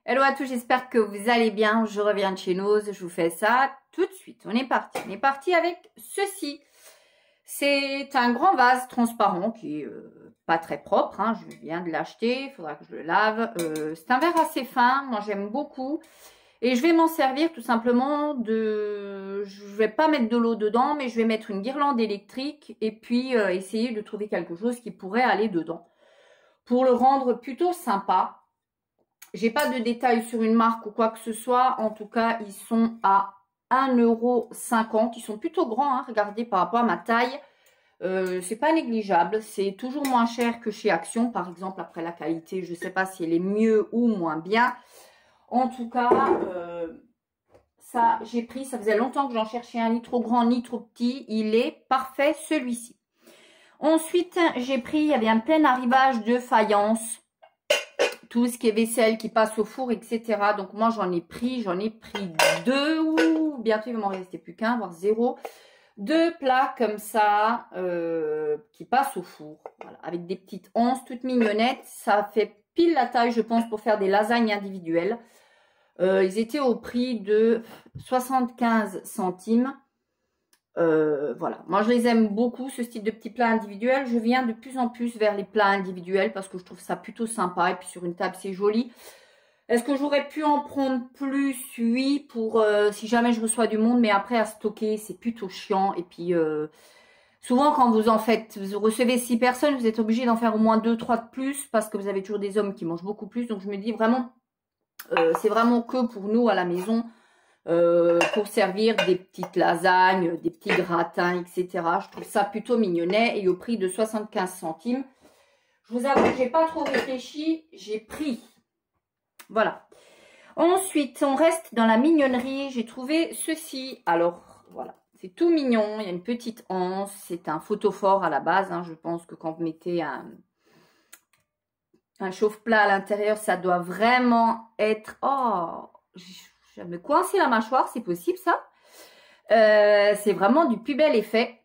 Hello à tous, j'espère que vous allez bien. Je reviens de chez Nose, je vous fais ça tout de suite. On est parti. On est parti avec ceci. C'est un grand vase transparent qui est pas très propre. Hein. Je viens de l'acheter, il faudra que je le lave. C'est un verre assez fin, moi j'aime beaucoup. Et je vais m'en servir tout simplement de... Je vais pas mettre de l'eau dedans, mais je vais mettre une guirlande électrique et puis essayer de trouver quelque chose qui pourrait aller dedans. Pour le rendre plutôt sympa. J'ai pas de détails sur une marque ou quoi que ce soit. En tout cas, ils sont à 1,50 €. Ils sont plutôt grands, hein, regardez par rapport à ma taille. C'est pas négligeable. C'est toujours moins cher que chez Action, par exemple. Après, la qualité, je sais pas si elle est mieux ou moins bien. En tout cas, ça, j'ai pris. Ça faisait longtemps que j'en cherchais un, ni trop grand, ni trop petit. Il est parfait, celui-ci. Ensuite, j'ai pris, il y avait un plein arrivage de faïence. Tout ce qui est vaisselle qui passe au four, etc. Donc, moi, j'en ai pris 2 ou bientôt, il va m'en rester plus qu'un, voire 0. 2 plats comme ça qui passent au four. Voilà, avec des petites anses toutes mignonnettes. Ça fait pile la taille, je pense, pour faire des lasagnes individuelles. Ils étaient au prix de 75 centimes. Voilà, moi je les aime beaucoup, ce style de petits plats individuels. Je viens de plus en plus vers les plats individuels parce que je trouve ça plutôt sympa. Et puis sur une table, c'est joli. Est-ce que j'aurais pu en prendre plus? Oui, pour si jamais je reçois du monde. Mais après, à stocker, c'est plutôt chiant. Et puis, souvent, quand vous en faites, vous recevez 6 personnes, vous êtes obligé d'en faire au moins 2, 3 de plus. Parce que vous avez toujours des hommes qui mangent beaucoup plus. Donc, je me dis vraiment, c'est vraiment que pour nous à la maison. Pour servir des petites lasagnes, des petits gratins, etc. Je trouve ça plutôt mignonnet et au prix de 75 centimes. Je vous avoue que j'ai pas trop réfléchi, j'ai pris. Voilà. Ensuite, on reste dans la mignonnerie. J'ai trouvé ceci. Alors, voilà. C'est tout mignon. Il y a une petite anse. C'est un photophore à la base. Hein. Je pense que quand vous mettez un chauffe-plat à l'intérieur, ça doit vraiment être... Oh, je vais me coincer la mâchoire, c'est possible ça. C'est vraiment du plus bel effet.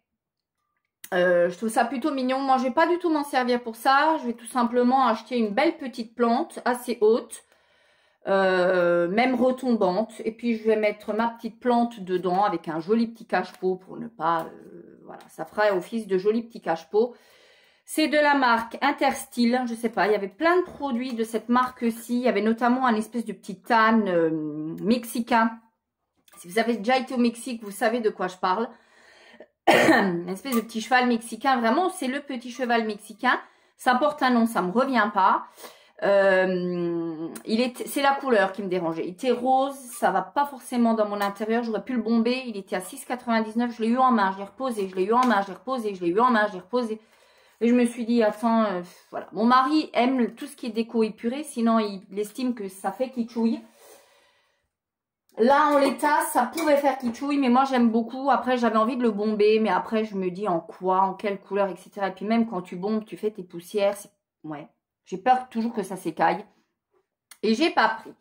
Je trouve ça plutôt mignon. Moi, je ne vais pas du tout m'en servir pour ça. Je vais tout simplement acheter une belle petite plante assez haute, même retombante. Et puis, je vais mettre ma petite plante dedans avec un joli petit cache-pot pour ne pas... voilà, ça fera office de joli petit cache-pot. C'est de la marque Interstyle, je sais pas, il y avait plein de produits de cette marque-ci. Il y avait notamment un espèce de petit âne mexicain. Si vous avez déjà été au Mexique, vous savez de quoi je parle. Une espèce de petit cheval mexicain, vraiment, c'est le petit cheval mexicain. Ça porte un nom, ça me revient pas. C'est la couleur qui me dérangeait. Il était rose, ça va pas forcément dans mon intérieur. J'aurais pu le bomber, il était à 6,99 €. Je l'ai eu en main, je l'ai reposé, je l'ai eu en main, je l'ai reposé, je l'ai eu en main, je l'ai reposé. Et je me suis dit, attends, voilà. Mon mari aime tout ce qui est déco épuré, sinon il estime que ça fait kitschouille. Là, en l'état, ça pourrait faire kitschouille, mais moi j'aime beaucoup. Après, j'avais envie de le bomber, mais après, je me dis en quoi, en quelle couleur, etc. Et puis même quand tu bombes, tu fais tes poussières. Ouais, j'ai peur toujours que ça s'écaille. Et j'ai pas pris.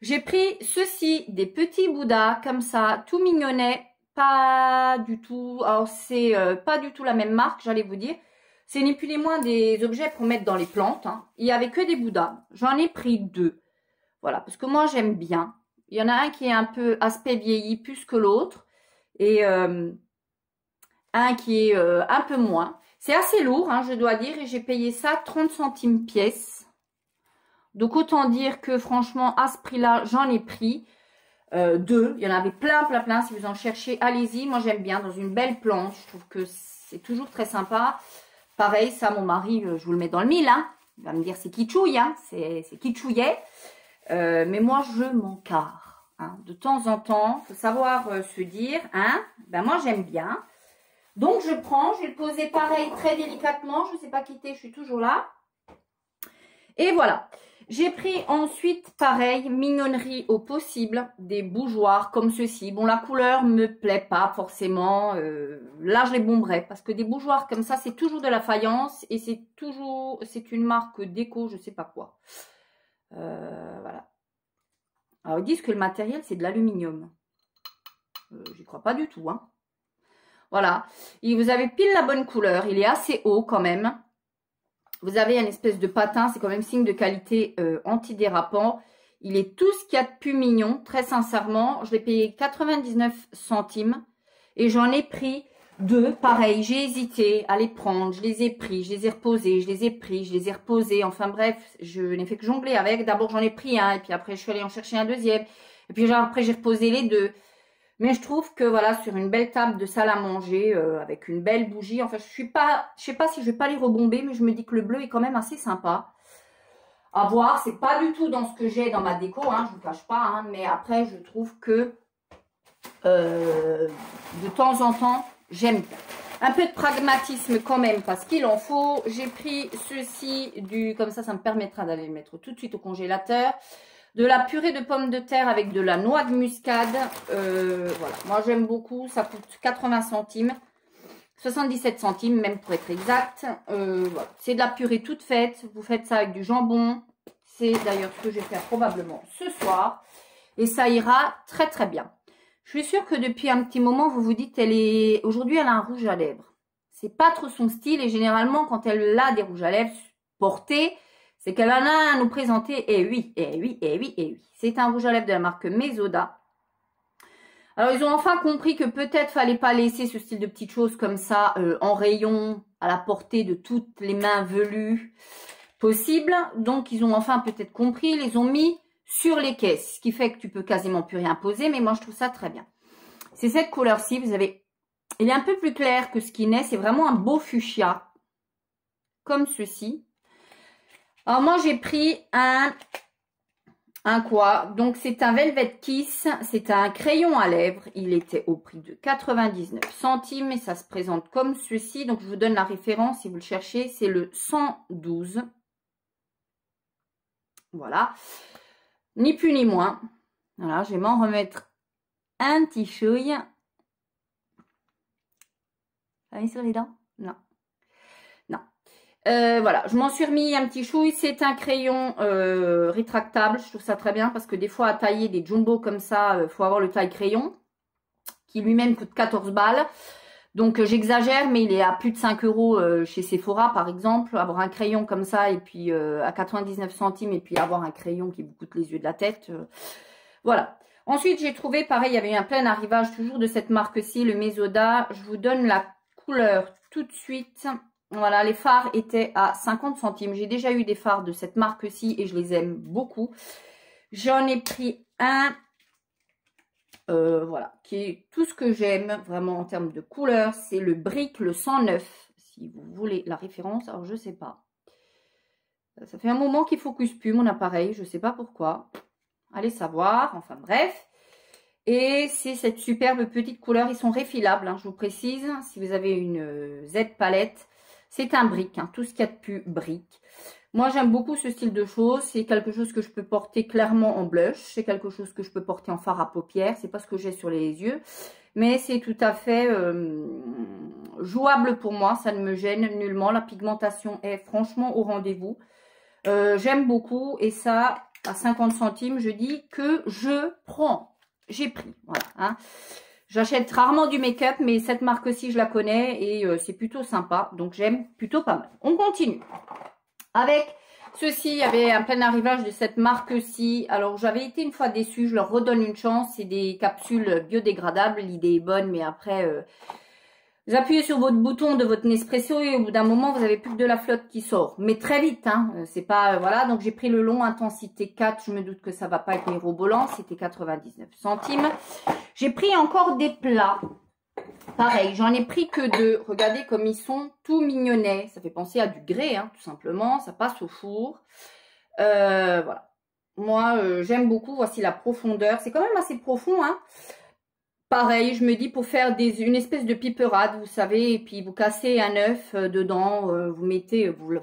J'ai pris ceci, des petits bouddhas, comme ça, tout mignonnet. Pas du tout, alors c'est pas du tout la même marque, j'allais vous dire. C'est ni plus ni moins des objets pour mettre dans les plantes. Hein. Il n'y avait que des bouddhas. J'en ai pris 2. Voilà, parce que moi, j'aime bien. Il y en a un qui est un peu aspect vieilli plus que l'autre. Et un qui est un peu moins. C'est assez lourd, hein, je dois dire. Et j'ai payé ça 30 centimes pièce. Donc, autant dire que franchement, à ce prix-là, j'en ai pris 2. Il y en avait plein, plein, plein. Si vous en cherchez, allez-y. Moi, j'aime bien. Dans une belle plante. Je trouve que c'est toujours très sympa. Pareil, ça, mon mari, je vous le mets dans le mille. Hein. Il va me dire c'est kitschouille, hein. C'est kitschouillet. Mais moi, je m'en carre. Hein. De temps en temps, il faut savoir se dire, hein, ben moi, j'aime bien. Donc, je prends, je vais le poser pareil, très délicatement. Je ne sais pas quitter, je suis toujours là. Et voilà. J'ai pris ensuite, pareil, mignonnerie au possible, des bougeoirs comme ceci. Bon, la couleur me plaît pas forcément. Là, je les bomberai parce que des bougeoirs comme ça, c'est toujours de la faïence et c'est une marque déco, je sais pas quoi. Voilà. Alors, ils disent que le matériel, c'est de l'aluminium. J'y crois pas du tout, hein. Voilà. Et vous avez pile la bonne couleur. Il est assez haut quand même. Vous avez une espèce de patin, c'est quand même signe de qualité antidérapant. Il est tout ce qu'il y a de plus mignon, très sincèrement. Je l'ai payé 99 centimes et j'en ai pris 2. Pareil, j'ai hésité à les prendre. Je les ai pris, je les ai reposés, je les ai pris, je les ai reposés. Enfin bref, je n'ai fait que jongler avec. D'abord, j'en ai pris un et puis après, je suis allée en chercher un deuxième. Et puis après, j'ai reposé les 2. Mais je trouve que voilà, sur une belle table de salle à manger, avec une belle bougie. Enfin, je sais pas si je vais pas les rebomber, mais je me dis que le bleu est quand même assez sympa. À voir, c'est pas du tout dans ce que j'ai dans ma déco, hein, je vous cache pas, hein, mais après je trouve que de temps en temps j'aime bien. Un peu de pragmatisme quand même parce qu'il en faut. J'ai pris ceci comme ça me permettra d'aller le mettre tout de suite au congélateur. De la purée de pommes de terre avec de la noix de muscade. Voilà, moi j'aime beaucoup, ça coûte 80 centimes. 77 centimes même pour être exact. Voilà. C'est de la purée toute faite. Vous faites ça avec du jambon. C'est d'ailleurs ce que je vais faire probablement ce soir. Et ça ira très très bien. Je suis sûre que depuis un petit moment, vous vous dites, aujourd'hui elle a un rouge à lèvres. C'est pas trop son style et généralement quand elle a des rouges à lèvres portés, c'est qu'elle en a à nous présenter. Et oui, et oui, et oui, et oui. C'est un rouge à lèvres de la marque Mesoda. Alors, ils ont enfin compris que peut-être fallait pas laisser ce style de petites choses comme ça en rayon, à la portée de toutes les mains velues possibles. Donc, ils ont enfin peut-être compris, ils les ont mis sur les caisses, ce qui fait que tu peux quasiment plus rien poser, mais moi, je trouve ça très bien. C'est cette couleur-ci, vous avez... Il est un peu plus clair que ce qui n'est, c'est vraiment un beau fuchsia, comme ceci. Alors, moi, j'ai pris un quoi? Donc, c'est un Velvet Kiss. C'est un crayon à lèvres. Il était au prix de 99 centimes. Et ça se présente comme ceci. Donc, je vous donne la référence si vous le cherchez. C'est le 112. Voilà. Ni plus ni moins. Voilà, je vais m'en remettre un petit chouille. Ça va sur les dents? Non. Non. Voilà, je m'en suis remis un petit chouille. C'est un crayon rétractable. Je trouve ça très bien parce que des fois, à tailler des jumbo comme ça, il faut avoir le taille crayon qui lui-même coûte 14 balles. Donc, j'exagère, mais il est à plus de 5 euros chez Sephora, par exemple. Avoir un crayon comme ça et puis à 99 centimes et puis avoir un crayon qui vous coûte les yeux de la tête. Voilà. Ensuite, j'ai trouvé, pareil, il y avait eu un plein arrivage toujours de cette marque-ci, le Mesoda. Je vous donne la couleur tout de suite. Voilà, les fards étaient à 50 centimes. J'ai déjà eu des fards de cette marque-ci et je les aime beaucoup. J'en ai pris un, voilà, qui est tout ce que j'aime vraiment en termes de couleur. C'est le Brick, le 109, si vous voulez la référence. Alors, je sais pas. Ça fait un moment qu'il ne focus plus mon appareil, je ne sais pas pourquoi. Allez savoir, enfin bref. Et c'est cette superbe petite couleur. Ils sont refilables, hein, je vous précise. Si vous avez une Z palette. C'est un brick, hein, tout ce qu'il y a de plus brick. Moi, j'aime beaucoup ce style de choses. C'est quelque chose que je peux porter clairement en blush. C'est quelque chose que je peux porter en fard à paupières. C'est pas ce que j'ai sur les yeux. Mais c'est tout à fait jouable pour moi. Ça ne me gêne nullement. La pigmentation est franchement au rendez-vous. J'aime beaucoup. Et ça, à 50 centimes, je dis que je prends. J'ai pris. Voilà, hein. J'achète rarement du make-up, mais cette marque-ci, je la connais et c'est plutôt sympa. Donc, j'aime plutôt pas mal. On continue. Avec ceci, il y avait un plein arrivage de cette marque-ci. Alors, j'avais été une fois déçue. Je leur redonne une chance. C'est des capsules biodégradables. L'idée est bonne, mais après, vous appuyez sur votre bouton de votre Nespresso et au bout d'un moment, vous avez plus que de la flotte qui sort. Mais très vite, hein. C'est pas... voilà, donc j'ai pris le long intensité 4. Je me doute que ça va pas être mirobolant. C'était 99 centimes. J'ai pris encore des plats. Pareil, j'en ai pris que 2. Regardez comme ils sont tout mignonnets. Ça fait penser à du grès, hein, tout simplement. Ça passe au four. Voilà. Moi, j'aime beaucoup. Voici la profondeur. C'est quand même assez profond, hein. Pareil, je me dis pour faire une espèce de piperade, vous savez, et puis vous cassez un œuf dedans, vous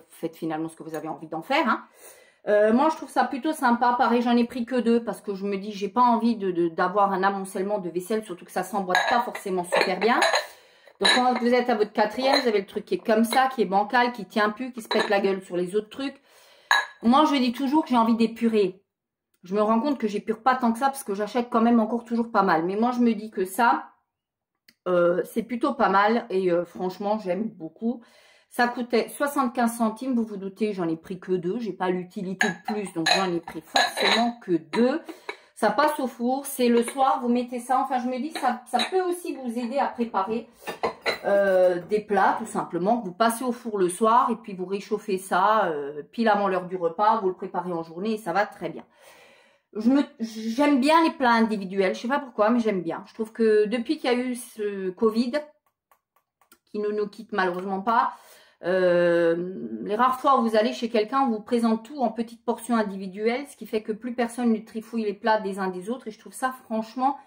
faites finalement ce que vous avez envie d'en faire. Hein. Moi, je trouve ça plutôt sympa. Pareil, j'en ai pris que 2 parce que je me dis, j'ai pas envie d'avoir un amoncellement de vaisselle, surtout que ça s'emboîte pas forcément super bien. Donc, quand vous êtes à votre 4e, vous avez le truc qui est comme ça, qui est bancal, qui tient plus, qui se pète la gueule sur les autres trucs. Moi, je dis toujours que j'ai envie d'épurer. Je me rends compte que j'épure pas tant que ça parce que j'achète quand même encore toujours pas mal. Mais moi, je me dis que ça, c'est plutôt pas mal et franchement, j'aime beaucoup. Ça coûtait 75 centimes, vous vous doutez, j'en ai pris que 2. J'ai pas l'utilité de plus, donc j'en ai pris forcément que 2. Ça passe au four, c'est le soir, vous mettez ça. Enfin, je me dis que ça peut aussi vous aider à préparer des plats, tout simplement. Vous passez au four le soir et puis vous réchauffez ça pile avant l'heure du repas. Vous le préparez en journée et ça va très bien. J'aime bien les plats individuels, je sais pas pourquoi, mais j'aime bien. Je trouve que depuis qu'il y a eu ce Covid, qui ne nous quitte malheureusement pas, les rares fois où vous allez chez quelqu'un, on vous présente tout en petites portions individuelles, ce qui fait que plus personne ne trifouille les plats des uns des autres, et je trouve ça franchement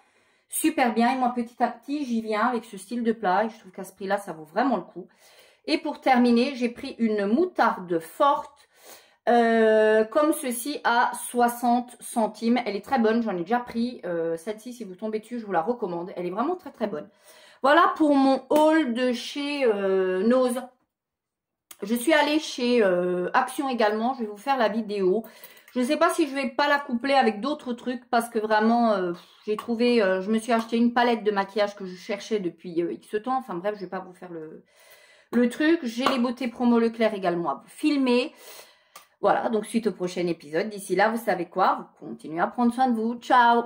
super bien. Et moi, petit à petit, j'y viens avec ce style de plat, et je trouve qu'à ce prix-là, ça vaut vraiment le coup. Et pour terminer, j'ai pris une moutarde forte, comme ceci, à 60 centimes. Elle est très bonne, j'en ai déjà pris. Celle-ci, si vous tombez dessus, je vous la recommande. Elle est vraiment très très bonne. Voilà pour mon haul de chez Nose. Je suis allée chez Action également. Je vais vous faire la vidéo. Je ne sais pas si je vais pas la coupler avec d'autres trucs parce que vraiment, j'ai trouvé... je me suis acheté une palette de maquillage que je cherchais depuis X temps. Enfin bref, je ne vais pas vous faire le truc. J'ai les beautés promo Leclerc également à vous filmer. Voilà, donc suite au prochain épisode. D'ici là, vous savez quoi? Vous continuez à prendre soin de vous. Ciao!